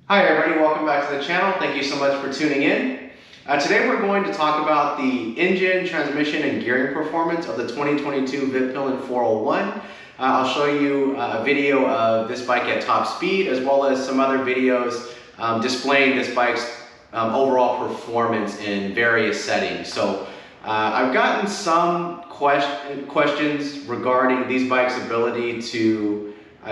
Hi everybody, welcome back to the channel. Thank you so much for tuning in. Today we're going to talk about the engine, transmission, and gearing performance of the 2022 Vitpilen 401. I'll show you a video of this bike at top speed, as well as some other videos displaying this bike's overall performance in various settings. So I've gotten some questions regarding these bikes' ability to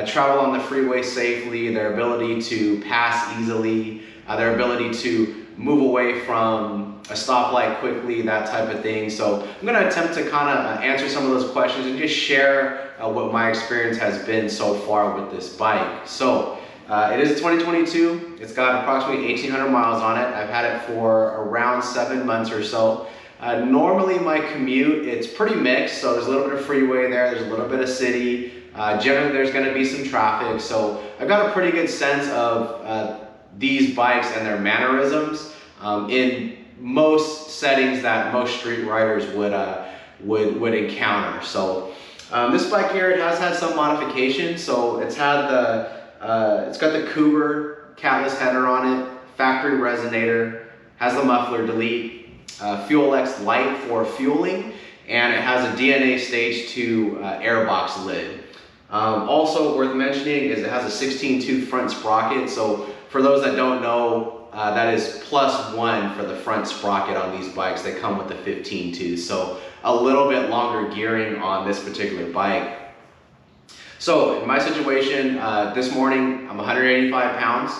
travel on the freeway safely, their ability to pass easily, their ability to move away from a stoplight quickly, that type of thing. So I'm going to attempt to kind of answer some of those questions and just share what my experience has been so far with this bike. So it is a 2022. It's got approximately 1,800 miles on it. I've had it for around 7 months or so. Normally my commute, it's pretty mixed, so there's a little bit of freeway there's a little bit of city. Generally there's going to be some traffic, so I've got a pretty good sense of these bikes and their mannerisms in most settings that most street riders would encounter. So this bike here, it has had some modifications. So it's had it's got the Coober catless header on it, factory resonator, has the muffler delete, Fuelx Lite for fueling, and it has a DNA stage 2 airbox lid. Also worth mentioning is it has a 16-tooth front sprocket. So for those that don't know, that is +1 for the front sprocket on these bikes. They come with the 15 tooth, so a little bit longer gearing on this particular bike. So in my situation, this morning I'm 185 pounds.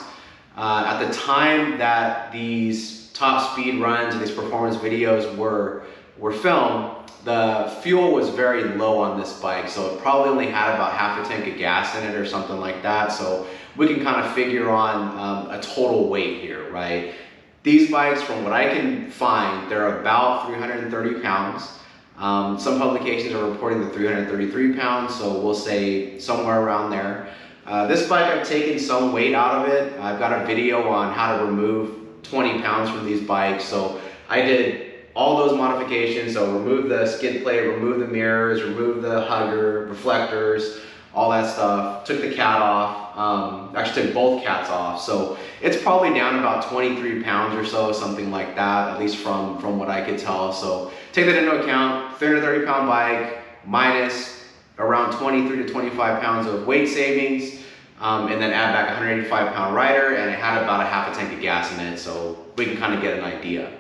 At the time that these top speed runs and these performance videos were filmed, the fuel was very low on this bike, so it probably only had about half a tank of gas in it or something like that. So we can kind of figure on a total weight here, right? These bikes, from what I can find, they're about 330 pounds. Some publications are reporting the 333 pounds, so we'll say somewhere around there. This bike, I've taken some weight out of it. I've got a video on how to remove 20 pounds from these bikes. So I did all those modifications. So remove the skid plate, remove the mirrors, remove the hugger, reflectors, all that stuff. Took the cat off, actually took both cats off. So it's probably down about 23 pounds or so, something like that, at least from what I could tell. So take that into account, 330 pound bike minus around 23 to 25 pounds of weight savings, and then add back a 185 pound rider, and it had about a half a tank of gas in it, so we can kind of get an idea.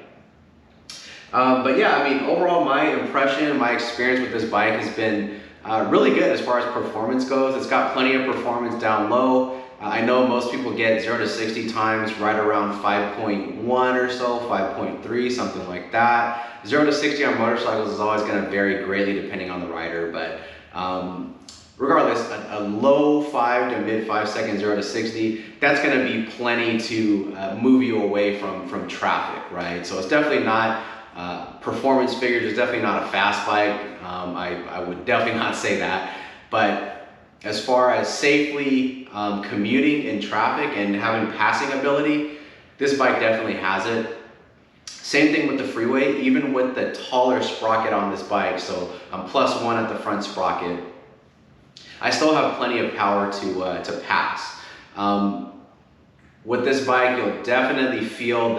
But yeah, I mean, overall my impression, my experience with this bike has been really good as far as performance goes. It's got plenty of performance down low. I know most people get 0 to 60 times right around 5.1 or so, 5.3, something like that. 0 to 60 on motorcycles is always going to vary greatly depending on the rider, but regardless, a low 5 to mid 5 second 0 to 60, that's going to be plenty to move you away from traffic, right? So it's definitely not performance figures. It's definitely not a fast bike. I would definitely not say that. But as far as safely commuting in traffic and having passing ability, this bike definitely has it. Same thing with the freeway, even with the taller sprocket on this bike. So I'm +1 at the front sprocket. I still have plenty of power to pass. With this bike, you'll definitely feel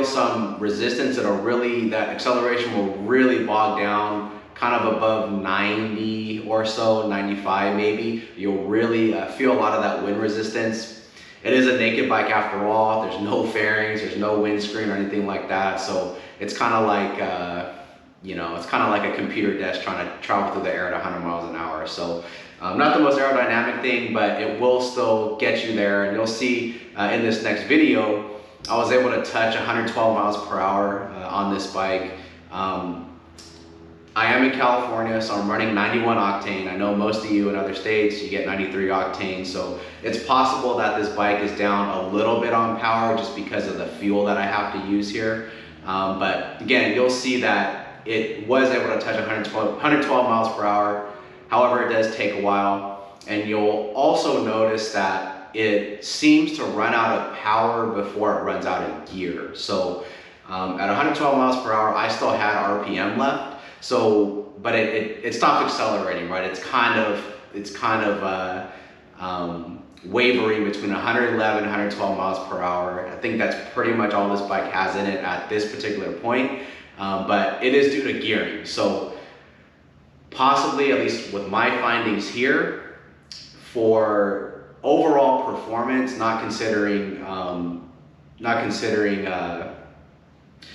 some resistance. That acceleration will really bog down kind of above 90 or so, 95 maybe. You'll really feel a lot of that wind resistance. It is a naked bike after all. There's no fairings, there's no windscreen or anything like that. So it's kind of like, it's kind of like a computer desk trying to travel through the air at 100 miles an hour. So not the most aerodynamic thing, but it will still get you there. And you'll see in this next video, I was able to touch 112 miles per hour on this bike. I am in California, so I'm running 91 octane. I know most of you in other states, you get 93 octane. So it's possible that this bike is down a little bit on power just because of the fuel that I have to use here. But again, you'll see that it was able to touch 112 miles per hour. However, it does take a while. And you'll also notice that it seems to run out of power before it runs out of gear. So at 112 miles per hour, I still had RPM left. So, but it stopped accelerating, right? It's kind of wavering between 111 and 112 miles per hour. I think that's pretty much all this bike has in it at this particular point, but it is due to gearing. So possibly, at least with my findings here, for overall performance, not considering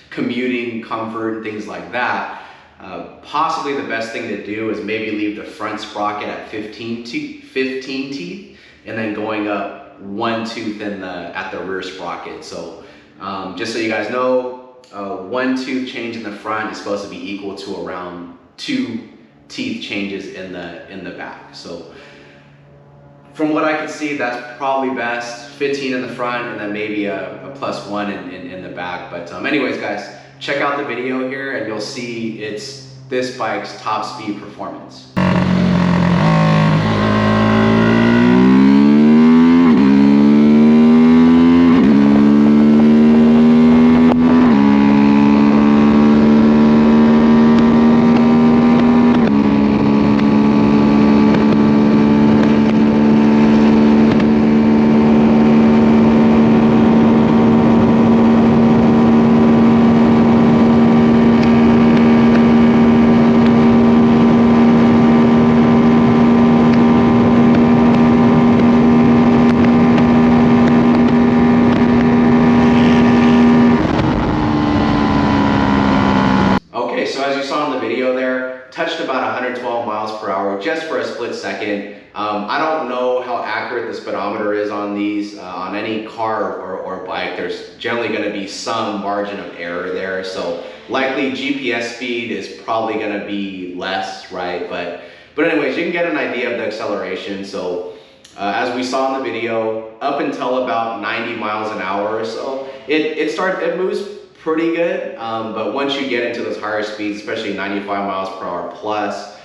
commuting, comfort, and things like that, possibly the best thing to do is maybe leave the front sprocket at 15 teeth and then going up 1 tooth at the rear sprocket. So just so you guys know, 1 tooth change in the front is supposed to be equal to around 2 teeth changes in the back. So from what I can see, that's probably best. 15 in the front and then maybe a +1 in the back. But anyways, guys, check out the video here and you'll see it's this bike's top speed performance. So as you saw in the video there, touched about 112 miles per hour just for a split second. I don't know how accurate the speedometer is on these. On any car or bike, there's generally going to be some margin of error there. So likely GPS speed is probably going to be less, right? But anyways, you can get an idea of the acceleration. So as we saw in the video, up until about 90 miles an hour or so, it moves pretty good, but once you get into those higher speeds, especially 95 miles per hour plus,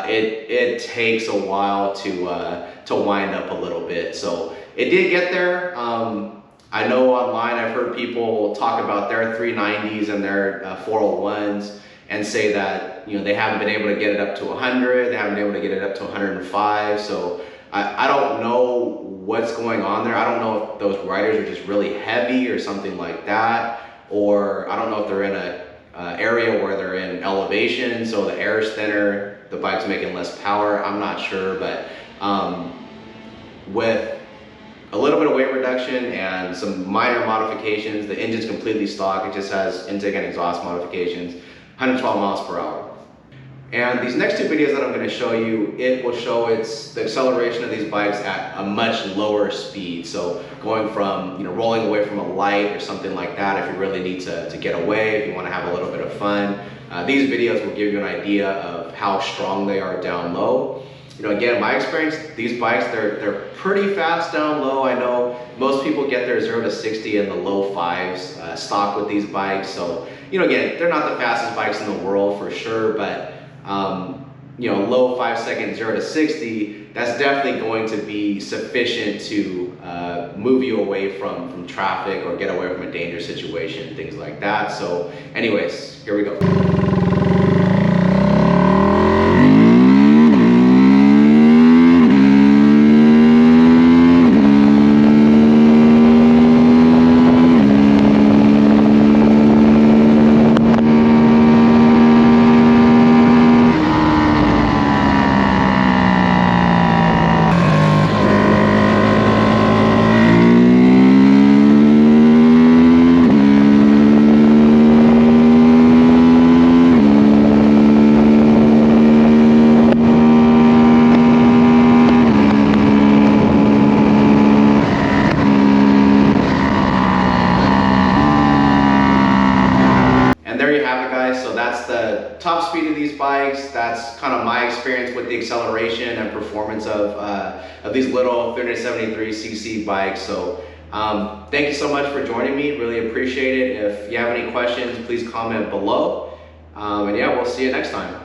it takes a while to wind up a little bit. So it did get there. I know online I've heard people talk about their 390s and their 401s and say that they haven't been able to get it up to 100, they haven't been able to get it up to 105. So I don't know what's going on there. I don't know if those riders are just really heavy or something like that. Or I don't know if they're in an area where they're in elevation, so the air is thinner, the bike's making less power. I'm not sure, but with a little bit of weight reduction and some minor modifications, the engine's completely stock. It just has intake and exhaust modifications, 112 miles per hour. And these next 2 videos that I'm going to show you, it will show the acceleration of these bikes at a much lower speed. So going from rolling away from a light or something like that, if you really need to get away, if you want to have a little bit of fun. These videos will give you an idea of how strong they are down low. Again, my experience, these bikes, they're pretty fast down low. I know most people get their 0 to 60 in the low 5s stock with these bikes. So again, they're not the fastest bikes in the world for sure, but low 5 second 0 to 60, that's definitely going to be sufficient to move you away from traffic or get away from a dangerous situation, things like that. So anyways, here we go. So that's the top speed of these bikes. That's kind of my experience with the acceleration and performance of these little 373cc bikes. So thank you so much for joining me. Really appreciate it. If you have any questions, please comment below. And yeah, we'll see you next time.